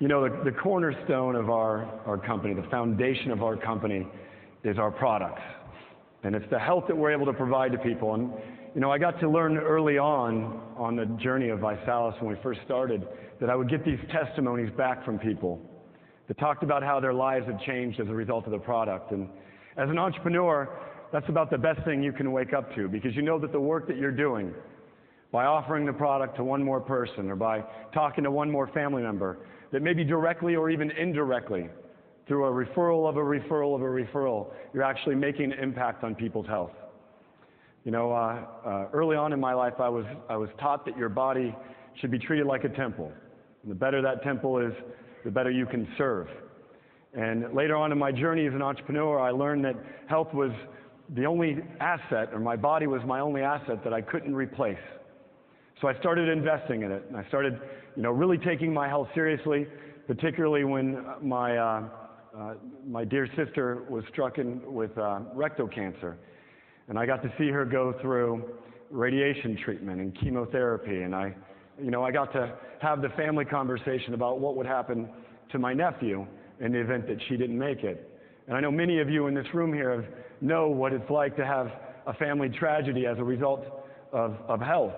The cornerstone of our company, the foundation of our company, is our products. And it's the health that we're able to provide to people. And, I got to learn early on the journey of Visalus when we first started, that I would get these testimonies back from people that talked about how their lives had changed as a result of the product. And as an entrepreneur, that's about the best thing you can wake up to, because you know that the work that you're doing, by offering the product to one more person or by talking to one more family member, that maybe directly or even indirectly, through a referral of a referral of a referral, you're actually making an impact on people's health. Early on in my life, I was taught that your body should be treated like a temple. And the better that temple is, the better you can serve. And later on in my journey as an entrepreneur, I learned that health was the only asset, or my body was my only asset that I couldn't replace. So I started investing in it, and I started, really taking my health seriously, particularly when my dear sister was struck with rectal cancer. And I got to see her go through radiation treatment and chemotherapy, and I got to have the family conversation about what would happen to my nephew in the event that she didn't make it. And I know many of you in this room here know what it's like to have a family tragedy as a result of health.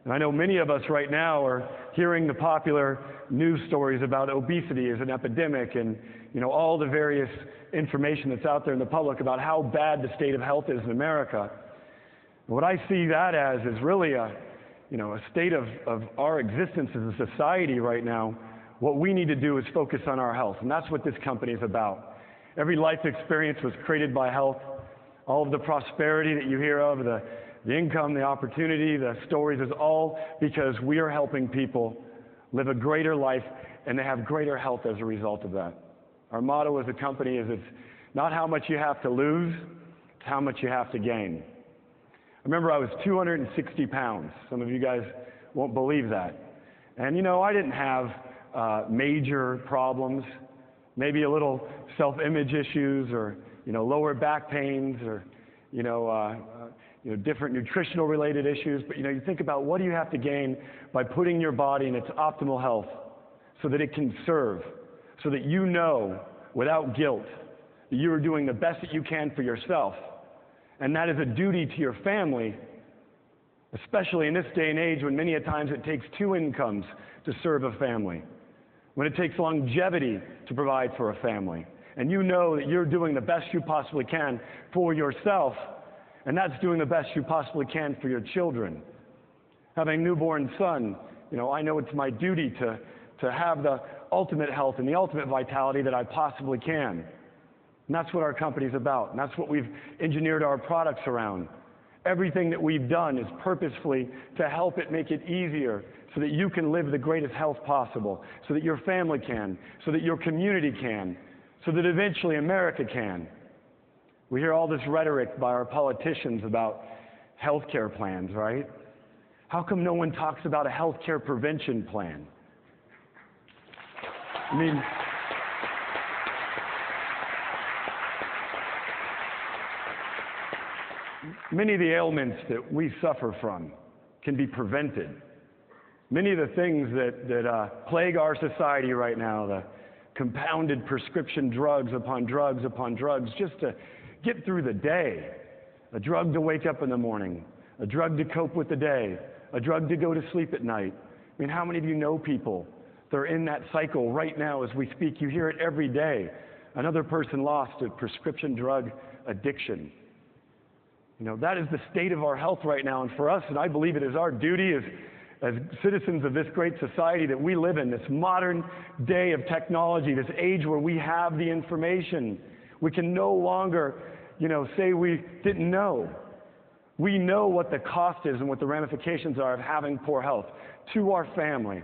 And I know many of us right now are hearing the popular news stories about obesity as an epidemic and, all the various information that's out there in the public about how bad the state of health is in America. What I see that as is really a state of our existence as a society right now. What we need to do is focus on our health, and that's what this company is about. Every life experience was created by health. All of the prosperity that you hear of, the income, the opportunity, the stories, is all because we are helping people live a greater life, and they have greater health as a result of that. Our motto as a company is, it's not how much you have to lose, it's how much you have to gain. I remember I was 260 pounds. Some of you guys won't believe that. And I didn't have major problems, maybe a little self-image issues or lower back pains or different nutritional related issues. But you think about, what do you have to gain by putting your body in its optimal health so that it can serve, so that without guilt that you are doing the best that you can for yourself. And that is a duty to your family, especially in this day and age when many a times it takes two incomes to serve a family, when it takes longevity to provide for a family. And that you're doing the best you possibly can for yourself, and that's doing the best you possibly can for your children. Having a newborn son, I know it's my duty to have the ultimate health and the ultimate vitality that I possibly can. And that's what our company's about, and that's what we've engineered our products around. Everything that we've done is purposefully to help it make it easier so that you can live the greatest health possible, so that your family can, so that your community can, so that eventually America can. We hear all this rhetoric by our politicians about health care plans, right? How come no one talks about a health care prevention plan? Many of the ailments that we suffer from can be prevented. Many of the things that plague our society right now, the compounded prescription drugs upon drugs upon drugs just to get through the day, a drug to wake up in the morning, a drug to cope with the day, a drug to go to sleep at night. How many of you know people that are in that cycle right now as we speak? You hear it every day. Another person lost to prescription drug addiction. That is the state of our health right now. And for us, and I believe it is our duty as citizens of this great society that we live in, this modern day of technology, this age where we have the information. We can no longer, say we didn't know. We know what the cost is and what the ramifications are of having poor health to our family,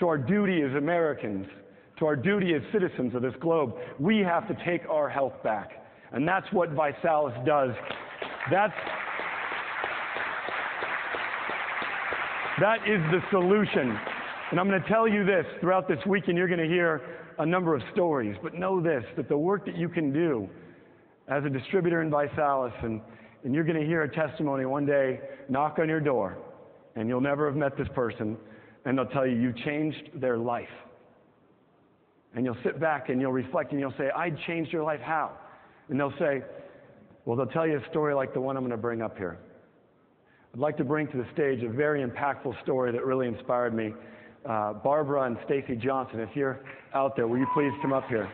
to our duty as Americans, to our duty as citizens of this globe. We have to take our health back. And that's what Visalus does. That is the solution. And I'm going to tell you this, throughout this weekend you're going to hear a number of stories, but know this, that the work that you can do as a distributor in Visalus, and you're going to hear a testimony one day knock on your door, and you'll never have met this person, and they'll tell you you changed their life. And you'll sit back and you'll reflect and you'll say, I changed your life, how? And they'll say, well, they'll tell you a story like the one I'm going to bring up here. I'd like to bring to the stage a very impactful story that really inspired me. Barbara and Stacy Johnson, if you're out there, will you please come up here?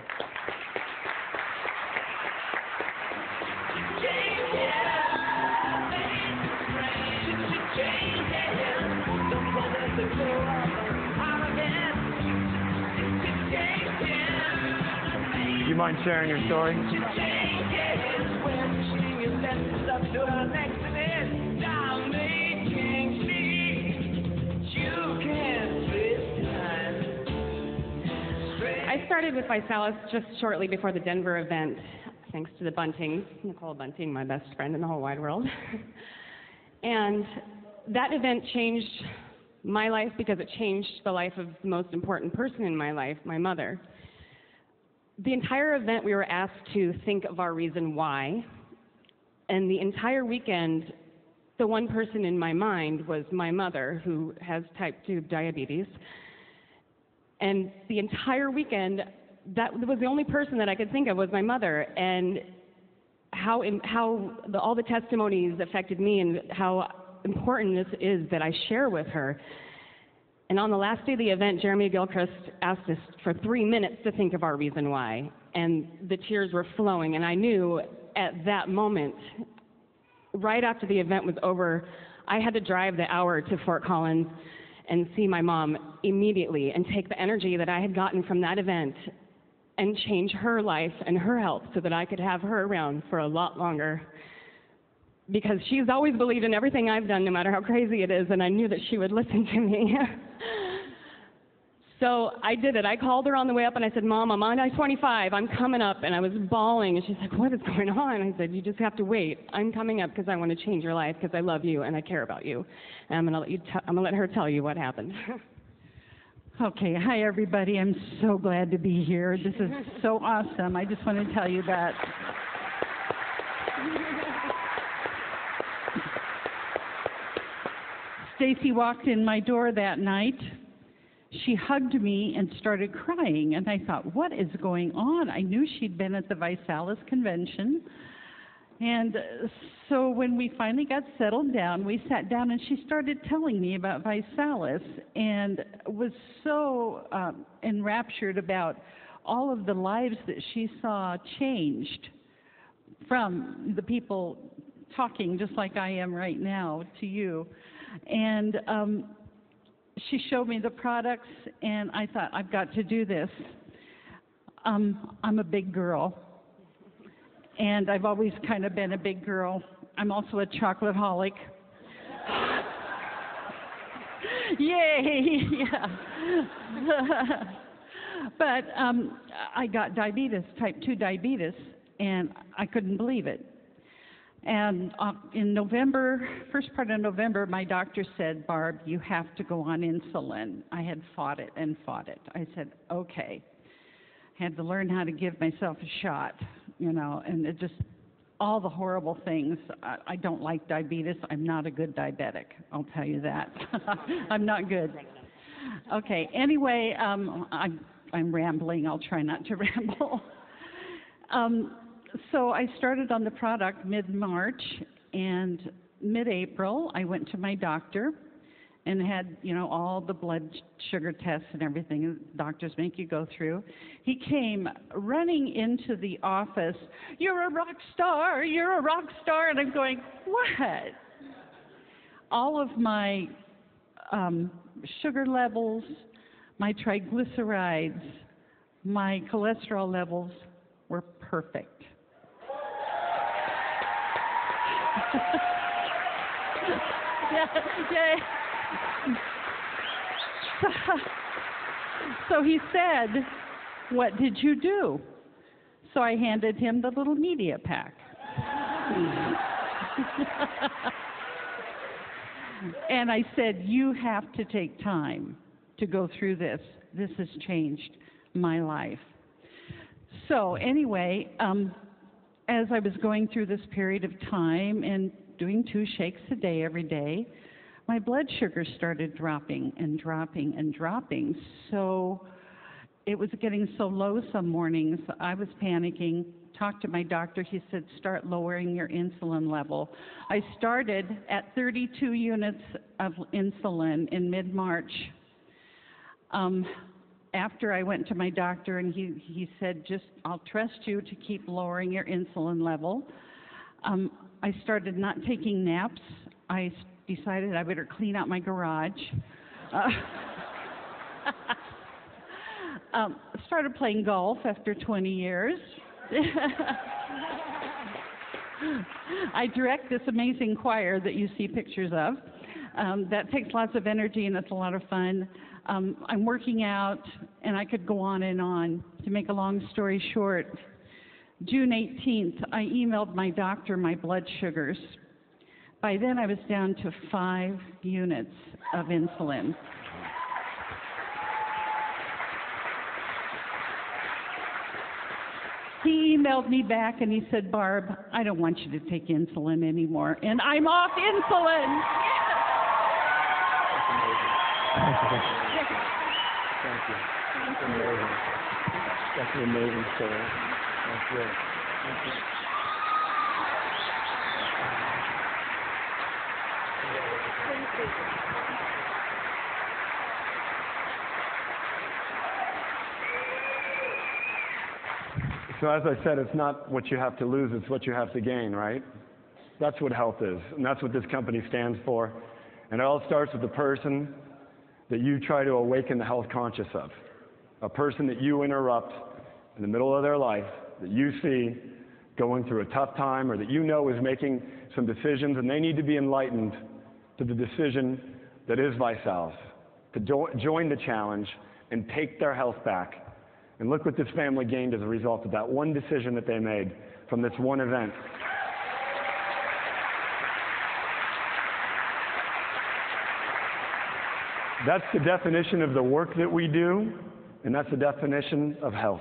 Do you mind sharing your story? I started with Visalus just shortly before the Denver event, thanks to the Buntings, Nicole Bunting, my best friend in the whole wide world. And that event changed my life because it changed the life of the most important person in my life, my mother. The entire event we were asked to think of our reason why, and the entire weekend, the one person in my mind was my mother, who has type 2 diabetes. And the entire weekend, that was the only person that I could think of was my mother, and how all the testimonies affected me and how important this is that I share with her. And on the last day of the event, Jeremy Gilchrist asked us for 3 minutes to think of our reason why, and the tears were flowing, and I knew at that moment, right after the event was over, I had to drive the hour to Fort Collins and see my mom immediately and take the energy that I had gotten from that event and change her life and her health so that I could have her around for a lot longer. Because she's always believed in everything I've done, no matter how crazy it is, and I knew that she would listen to me. So I did it. I called her on the way up and I said, Mom, I'm on I-25. I'm coming up. And I was bawling. And she's like, what is going on? I said, you just have to wait. I'm coming up because I want to change your life because I love you and I care about you. And I'm going to let her tell you what happened. Okay. Hi, everybody. I'm so glad to be here. This is so awesome. I just want to tell you that. Stacy walked in my door that night. She hugged me and started crying, and I thought, what is going on? I knew she'd been at the Visalus convention, and so when we finally got settled down, we sat down, and she started telling me about Visalus, and was so enraptured about all of the lives that she saw changed from the people talking just like I am right now to you. And she showed me the products, and I thought, I've got to do this. I'm a big girl, and I've always kind of been a big girl. I'm also a chocolate-holic. Yay! Yeah. But I got diabetes, type 2 diabetes, and I couldn't believe it. And in November, first part of November, my doctor said, Barb, you have to go on insulin. I had fought it and fought it. I said, okay. I had to learn how to give myself a shot, you know, and it just, all the horrible things. I don't like diabetes. I'm not a good diabetic. I'll tell you that. I'm not good. Okay, anyway, I'm rambling. I'll try not to ramble. So I started on the product mid-March, and mid-April I went to my doctor and had, you know, all the blood sugar tests and everything doctors make you go through. He came running into the office, you're a rock star, you're a rock star, and I'm going, what? All of my sugar levels, my triglycerides, my cholesterol levels were perfect. Yeah. So he said, what did you do? So I handed him the little media pack. And I said, you have to take time to go through this. This has changed my life. So anyway, as I was going through this period of time and doing 2 shakes a day every day, my blood sugar started dropping and dropping and dropping. So it was getting so low some mornings, I was panicking. Talked to my doctor. He said, start lowering your insulin level. I started at 32 units of insulin in mid-March. After I went to my doctor, and he said, I'll trust you to keep lowering your insulin level. I started not taking naps. I decided I better clean out my garage. Started playing golf after 20 years. I direct this amazing choir that you see pictures of. That takes lots of energy, and it's a lot of fun. I'm working out, and I could go on and on. To make a long story short, June 18th, I emailed my doctor my blood sugars. By then, I was down to 5 units of insulin. He emailed me back and he said, Barb, I don't want you to take insulin anymore. And I'm off insulin. Thank you. That's amazing. That's an amazing story. That's great. Thank you. So as I said, it's not what you have to lose, it's what you have to gain, right? That's what health is, and that's what this company stands for. And it all starts with the person that you try to awaken the health conscious of. A person that you interrupt in the middle of their life, that you see going through a tough time, or that you know is making some decisions, and they need to be enlightened to the decision that is Visalus, to join the challenge and take their health back. And look what this family gained as a result of that one decision that they made from this one event. That's the definition of the work that we do, and that's the definition of health.